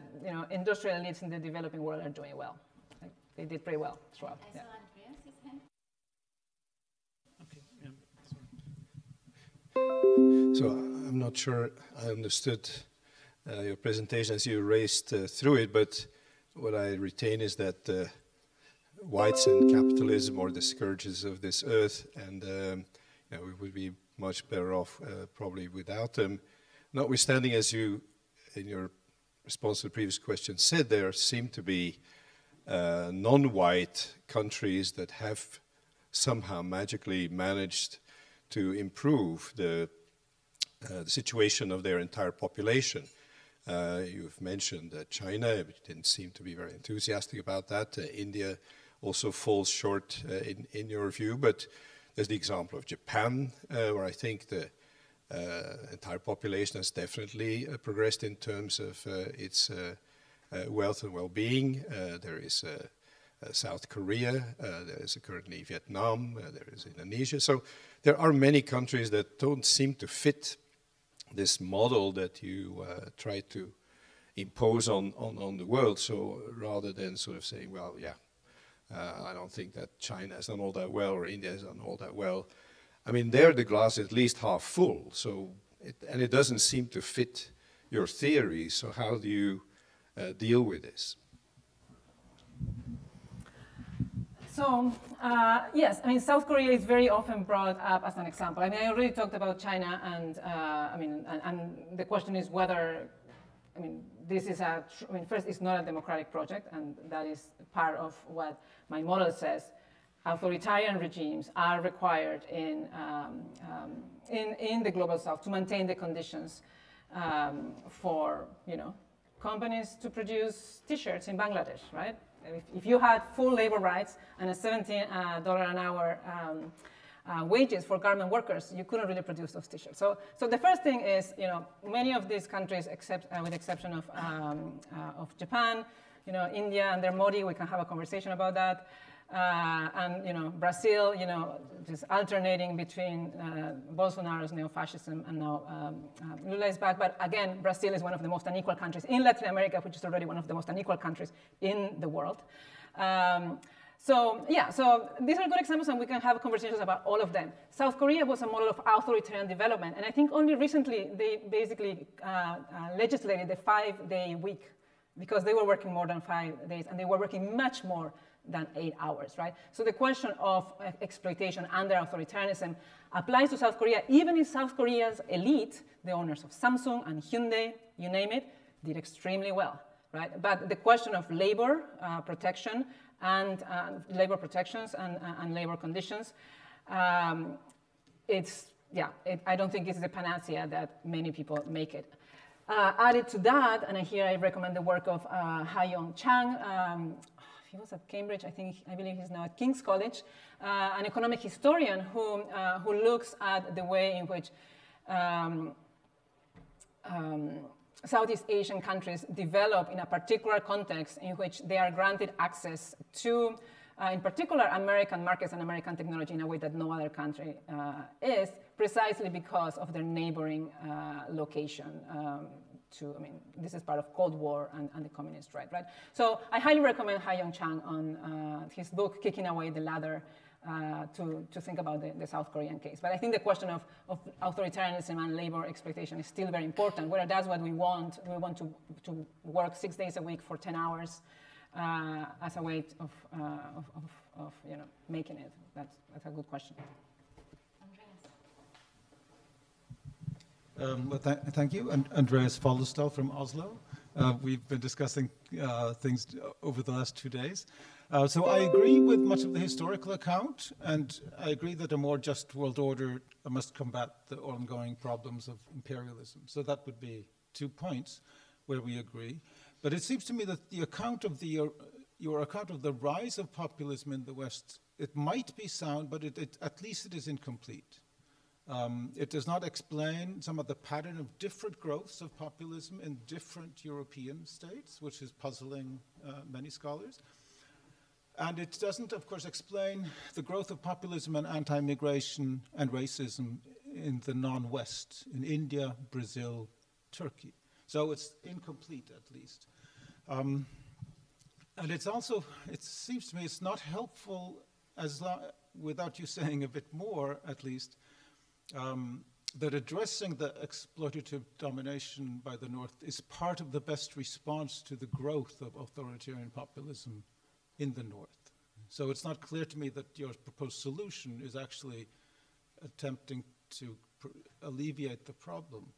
industrial elites in the developing world are doing well. Like, they did pretty well throughout. I saw Andreas's hand. Okay, yeah, so I'm not sure I understood your presentation as you raced through it, but what I retain is that whites and capitalism are the scourges of this earth, and we would be much better off probably without them. Notwithstanding, as you, in your response to the previous question, said, there seem to be non-white countries that have somehow magically managed to improve the situation of their entire population. You've mentioned China, which didn't seem to be very enthusiastic about that. India also falls short in your view, but there's the example of Japan, where I think the entire population has definitely progressed in terms of its wealth and well-being. There is South Korea, there is currently Vietnam, there is Indonesia. So there are many countries that don't seem to fit this model that you try to impose on the world. So rather than sort of saying, well, yeah, I don't think that China has done all that well or India has done all that well. I mean, there the glass is at least half full. So, it doesn't seem to fit your theory. So how do you deal with this? So, yes, I mean, South Korea is very often brought up as an example. I mean, I already talked about China, and and the question is whether, this is first, it's not a democratic project, and that is part of what my model says. Authoritarian regimes are required in the global south to maintain the conditions for, companies to produce T-shirts in Bangladesh, right? If you had full labor rights and a $17 an hour wages for garment workers, you couldn't really produce those T-shirts. So the first thing is, many of these countries, with the exception of Japan, India and their Modi, we can have a conversation about that. And Brazil, just alternating between Bolsonaro's neo-fascism and now Lula is back. But again, Brazil is one of the most unequal countries in Latin America, which is already one of the most unequal countries in the world. So these are good examples, and we can have conversations about all of them. South Korea was a model of authoritarian development, and I think only recently they basically legislated the 5-day week, because they were working more than 5 days, and they were working much more than 8 hours, right? So the question of exploitation under authoritarianism applies to South Korea. Even in South Korea's elite, the owners of Samsung and Hyundai, you name it, did extremely well, right? But the question of labor protection and labor protections and labor conditions, I don't think it's the panacea that many people make it. Added to that, and here I recommend the work of Ha-Young Chang. He was at Cambridge, I believe he's now at King's College, an economic historian who looks at the way in which Southeast Asian countries develop in a particular context in which they are granted access to, in particular, American markets and American technology in a way that no other country is, precisely because of their neighboring location. This is part of Cold War and the communist right? So I highly recommend Ha-Young Chang on his book, Kicking Away the Ladder, to think about the South Korean case. But I think the question of authoritarianism and labor exploitation is still very important. Whether that's what we want to work 6 days a week for 10 hours as a way of making it. That's a good question. Thank you. Andreas Foldestad from Oslo. We've been discussing things over the last 2 days. So I agree with much of the historical account, and I agree that a more just world order must combat the ongoing problems of imperialism. So that would be 2 points where we agree. But it seems to me that the account of your account of the rise of populism in the West, it might be sound, but at least it is incomplete. It does not explain some of the pattern of different growths of populism in different European states, which is puzzling many scholars. And it doesn't, of course, explain the growth of populism and anti-migration and racism in the non-West, in India, Brazil, Turkey. So it's incomplete, at least. And it's also, it seems to me, it's not helpful, without you saying a bit more, at least, that addressing the exploitative domination by the North is part of the best response to the growth of authoritarian populism in the North. So it's not clear to me that your proposed solution is actually attempting to alleviate the problem.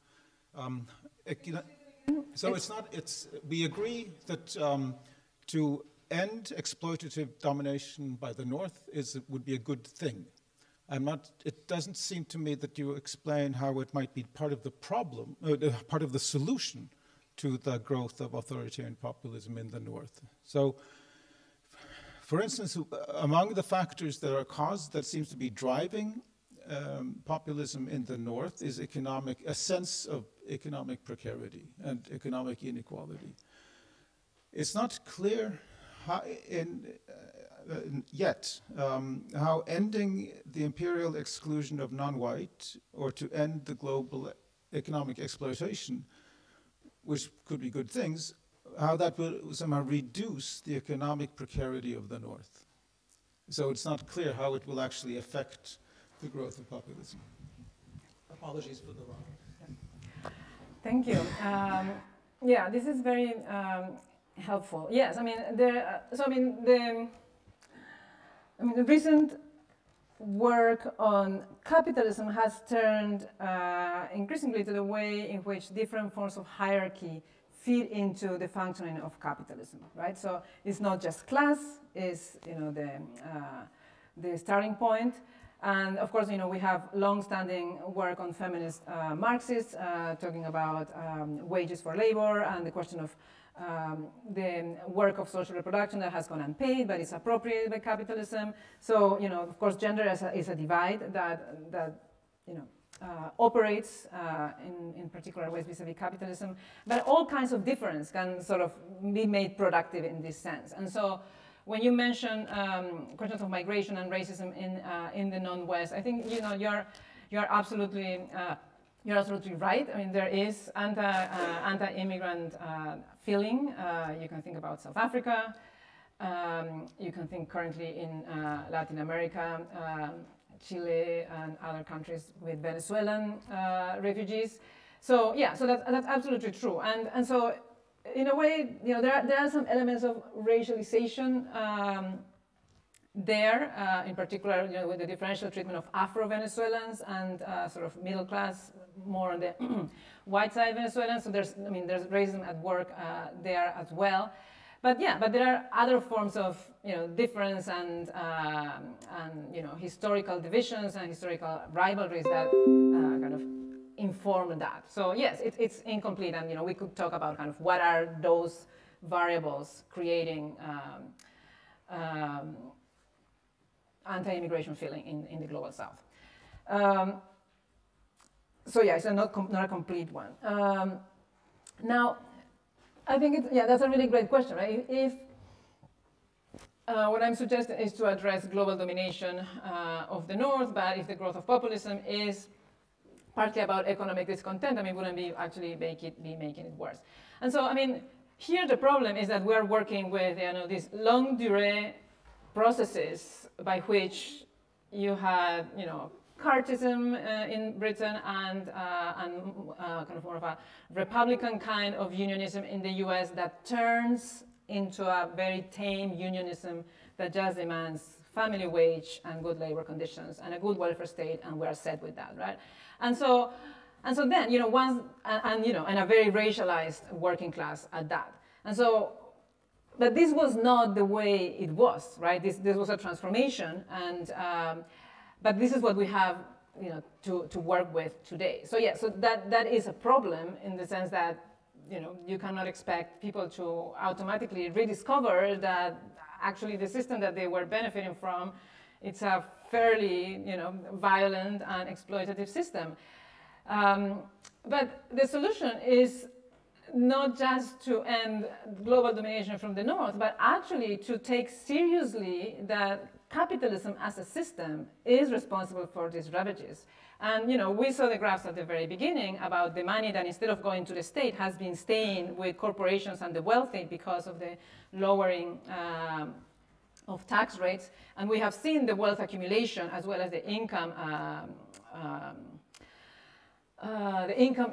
So we agree that to end exploitative domination by the North would be a good thing. It doesn't seem to me that you explain how it might be part of the problem, part of the solution to the growth of authoritarian populism in the North. So, for instance, among the factors that seems to be driving populism in the North is a sense of economic precarity and economic inequality. It's not clear yet how ending the imperial exclusion of non-white or to end the global economic exploitation, which could be good things, how that will somehow reduce the economic precarity of the North. So it's not clear how it will actually affect the growth of populism. Apologies for the long. Yeah. Thank you. Yeah, this is very helpful. Yes, I mean, the recent work on capitalism has turned increasingly to the way in which different forms of hierarchy feed into the functioning of capitalism, right? So it's not just class, it's the starting point. And of course, we have long-standing work on feminist Marxists talking about wages for labor and the question of the work of social reproduction that has gone unpaid, but is appropriated by capitalism. So, of course, gender is a divide that operates in particular ways vis-a-vis capitalism. But all kinds of difference can sort of be made productive in this sense. And so, when you mention questions of migration and racism in the non-West, I think you're absolutely right. I mean, there is anti-immigrant feeling. You can think about South Africa. You can think currently in Latin America, Chile, and other countries with Venezuelan refugees. So yeah, so that's absolutely true. And so, in a way, there are some elements of racialization there, in particular, with the differential treatment of Afro-Venezuelans and sort of middle class, more on the white side Venezuelans. So there's racism at work there as well. But yeah, but there are other forms of difference and historical divisions and historical rivalries that kind of inform that. So yes, it's incomplete, and we could talk about kind of what are those variables creating anti-immigration feeling in the global South. So yeah, it's not a complete one. Now, I think that's a really great question, right? If what I'm suggesting is to address global domination of the North, but if the growth of populism is partly about economic discontent, wouldn't be actually making it worse. And so, here the problem is that we're working with these longue durée processes by which you had Cartism in Britain and kind of more of a Republican kind of unionism in the US that turns into a very tame unionism that just demands family wage and good labor conditions and a good welfare state, and we're set with that, right? And so then, and a very racialized working class at that. And so, but this was not the way it was, right? This was a transformation, and but this is what we have, to work with today. So yeah, so that is a problem in the sense that, you cannot expect people to automatically rediscover that actually the system that they were benefiting from, it's a fairly, violent and exploitative system. But the solution is not just to end global domination from the North, but actually to take seriously that capitalism as a system is responsible for these ravages, And we saw the graphs at the very beginning about the money that instead of going to the state has been staying with corporations and the wealthy because of the lowering of tax rates. And we have seen the wealth accumulation as well as the income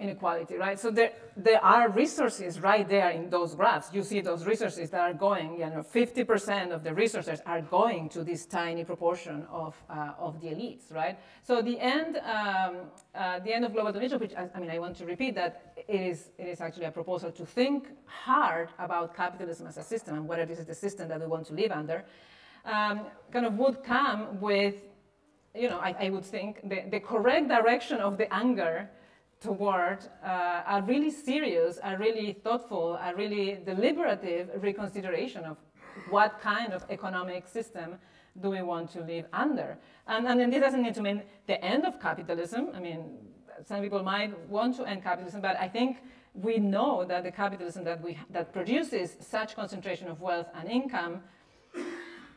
inequality, right? So there are resources right there in those graphs. You see those resources that are going, 50% of the resources are going to this tiny proportion of the elites, right? So the end of global donation, which I want to repeat that it is actually a proposal to think hard about capitalism as a system and whether this is the system that we want to live under, kind of would come with, I would think, the correct direction of the anger toward a really serious, a really thoughtful, a really deliberative reconsideration of what kind of economic system do we want to live under. And then this doesn't need to mean the end of capitalism. I mean, some people might want to end capitalism, but I think we know that the capitalism that produces such concentration of wealth and income,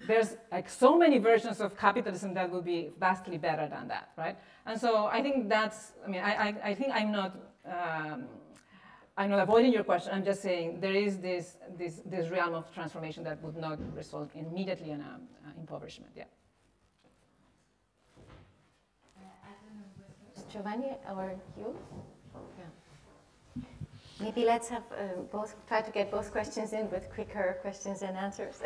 there's like so many versions of capitalism that will be vastly better than that, right? And so I think that's, I think I'm not avoiding your question. I'm just saying there is this realm of transformation that would not result immediately in impoverishment. Yeah. I don't know, Giovanni or you? Yeah. Maybe let's have try to get both questions in with quicker questions and answers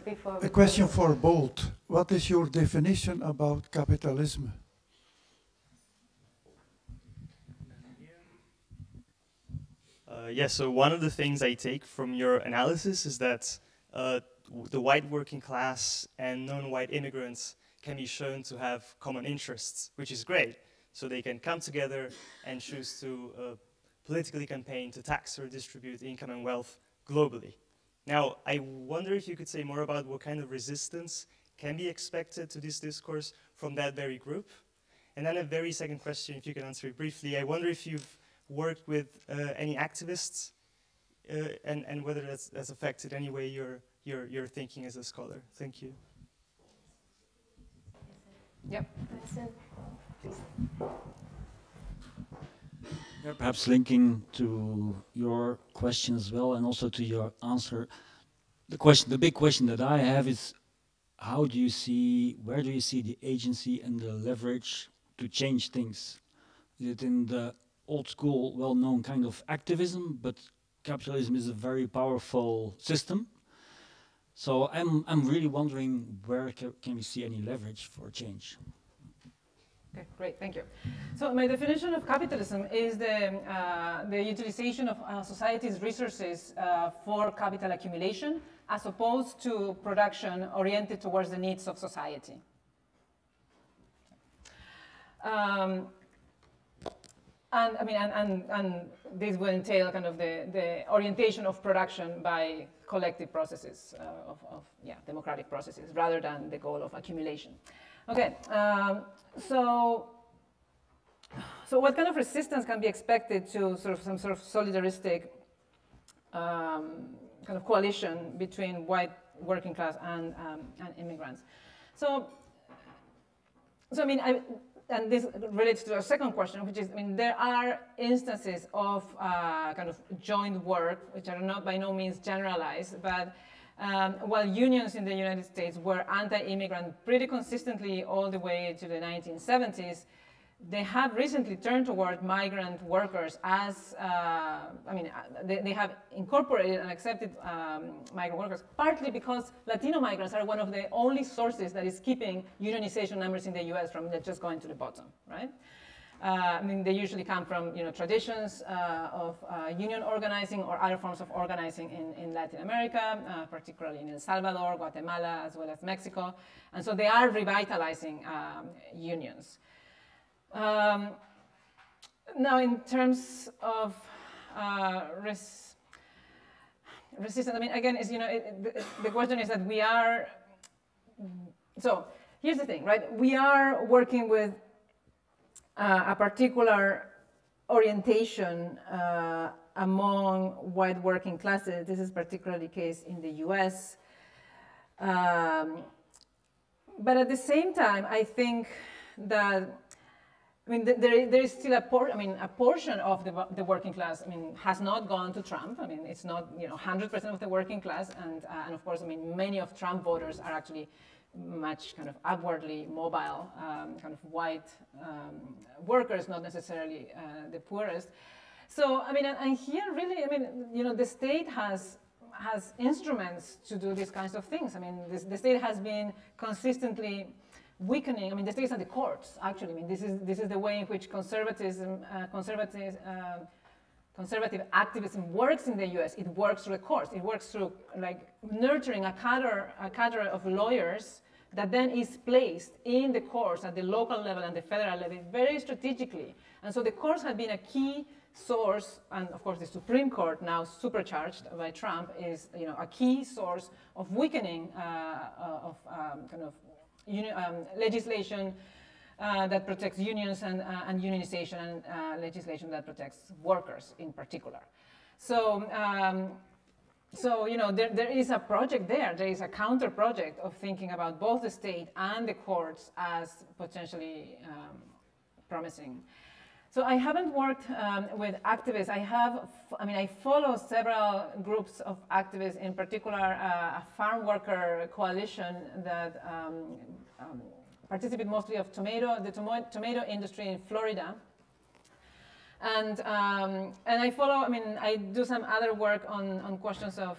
before a question for Bolt. What is your definition about capitalism? Yes, so one of the things I take from your analysis is that the white working class and non-white immigrants can be shown to have common interests, which is great. So they can come together and choose to politically campaign to tax or distribute income and wealth globally. Now, I wonder if you could say more about what kind of resistance can be expected to this discourse from that very group. And then a very second question, if you can answer it briefly. I wonder if you've worked with any activists and whether that's affected any way your thinking as a scholar. Thank you. Yep. Yeah, perhaps linking to your question as well, and also to your answer. The big question that I have is, where do you see the agency and the leverage to change things? Is it in the old school, well-known kind of activism, but capitalism is a very powerful system. So I'm really wondering, where can we see any leverage for change? Okay, great, thank you. So my definition of capitalism is the utilization of society's resources for capital accumulation as opposed to production oriented towards the needs of society. And this will entail kind of the orientation of production by collective processes of democratic processes rather than the goal of accumulation. Okay, so what kind of resistance can be expected to some sort of solidaristic kind of coalition between white working class and immigrants? So and this relates to our second question, which is, there are instances of kind of joint work, which are not by no means generalized, but while unions in the United States were anti-immigrant pretty consistently all the way to the 1970s, they have recently turned toward migrant workers as, they have incorporated and accepted migrant workers, partly because Latino migrants are one of the only sources that is keeping unionization numbers in the US from just going to the bottom, right? They usually come from traditions of union organizing or other forms of organizing in Latin America, particularly in El Salvador, Guatemala, as well as Mexico. And so they are revitalizing unions. Now, in terms of resistance, again, the question is that we are, so here's the thing, right? We are working with a particular orientation among white working classes. This is particularly the case in the US. But at the same time, I think that I mean, there is still a portion of the working class, I mean, has not gone to Trump. I mean, it's not, you know, 100% of the working class, and of course, I mean, many of Trump voters are actually much kind of upwardly mobile, kind of white workers, not necessarily the poorest. So, I mean, and here really, I mean, you know, the state has instruments to do these kinds of things. I mean, the state has been consistently weakening. I mean, the states and the courts, actually. I mean, this is the way in which conservative activism works in the U.S. It works through the courts. It works through, like, nurturing a cadre of lawyers that then is placed in the courts at the local level and the federal level very strategically. And so the courts have been a key source, and of course the Supreme Court, now supercharged by Trump, is, you know, a key source of weakening legislation that protects unions and unionization, and legislation that protects workers in particular. So, so you know, there is a project there. There is a counter project of thinking about both the state and the courts as potentially promising. So I haven't worked with activists. I follow several groups of activists, in particular a farm worker coalition that participate mostly of the tomato industry in Florida. And I follow, I mean, I do some other work on questions of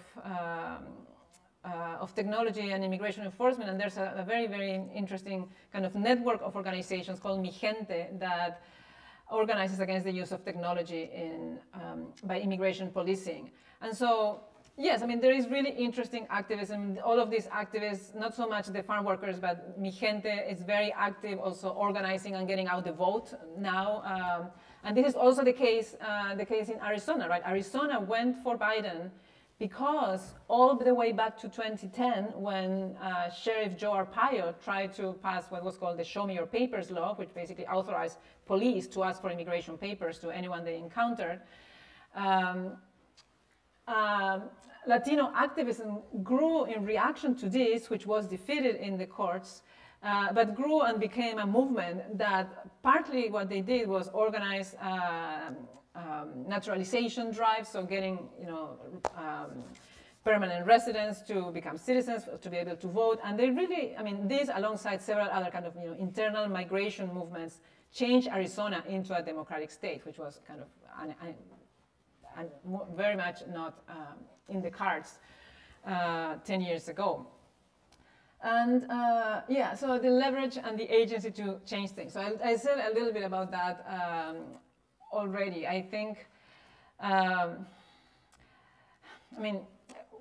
technology and immigration enforcement, and there's a very, very interesting kind of network of organizations called Mi Gente that organizes against the use of technology by immigration policing. And so, yes, I mean, there is really interesting activism. All of these activists, not so much the farm workers, but Mi Gente is very active, also organizing and getting out the vote now. And this is also the case in Arizona, right? Arizona went for Biden because all the way back to 2010, when Sheriff Joe Arpaio tried to pass what was called the Show Me Your Papers law, which basically authorized police to ask for immigration papers to anyone they encountered, Latino activism grew in reaction to this, which was defeated in the courts, but grew and became a movement that partly what they did was organize naturalization drives, so getting, you know, permanent residents to become citizens, to be able to vote. And they really, I mean, this alongside several other kind of, you know, internal migration movements changed Arizona into a democratic state, which was kind of very much not in the cards 10 years ago. And yeah, so the leverage and the agency to change things. So I said a little bit about that already. I think, I mean,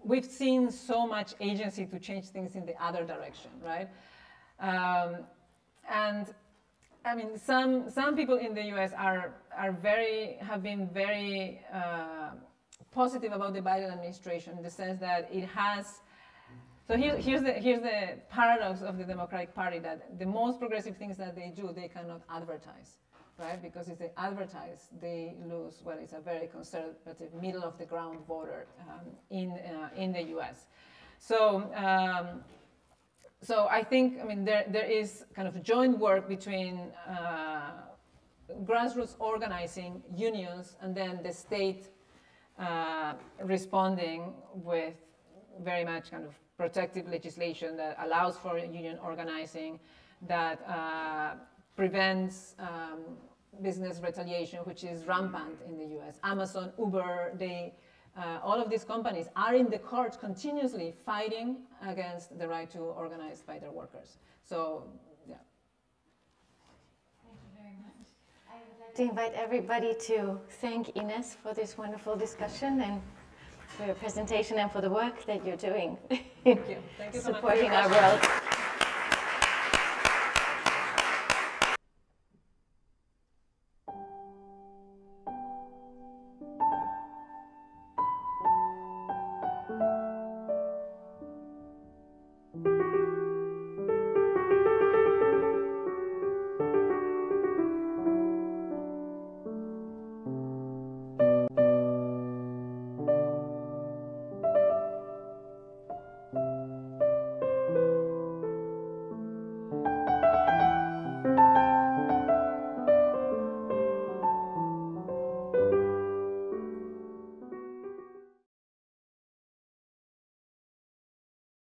we've seen so much agency to change things in the other direction, right? And I mean, some people in the U.S. have been very positive about the Biden administration, in the sense that it has. So here's the paradox of the Democratic Party, that the most progressive things that they do, they cannot advertise, right? Because if they advertise, they lose what is a very conservative, middle of the ground voter in the U.S. So. So I think, I mean, there is kind of joint work between grassroots organizing, unions, and then the state responding with very much kind of protective legislation that allows for union organizing, that prevents business retaliation, which is rampant in the US. Amazon, Uber, all of these companies are in the courts continuously fighting against the right to organize by their workers. So, yeah. Thank you very much. I would like to invite everybody to thank Ines for this wonderful discussion and for your presentation and for the work that you're doing. Thank you. Thank you so much. Supporting our world.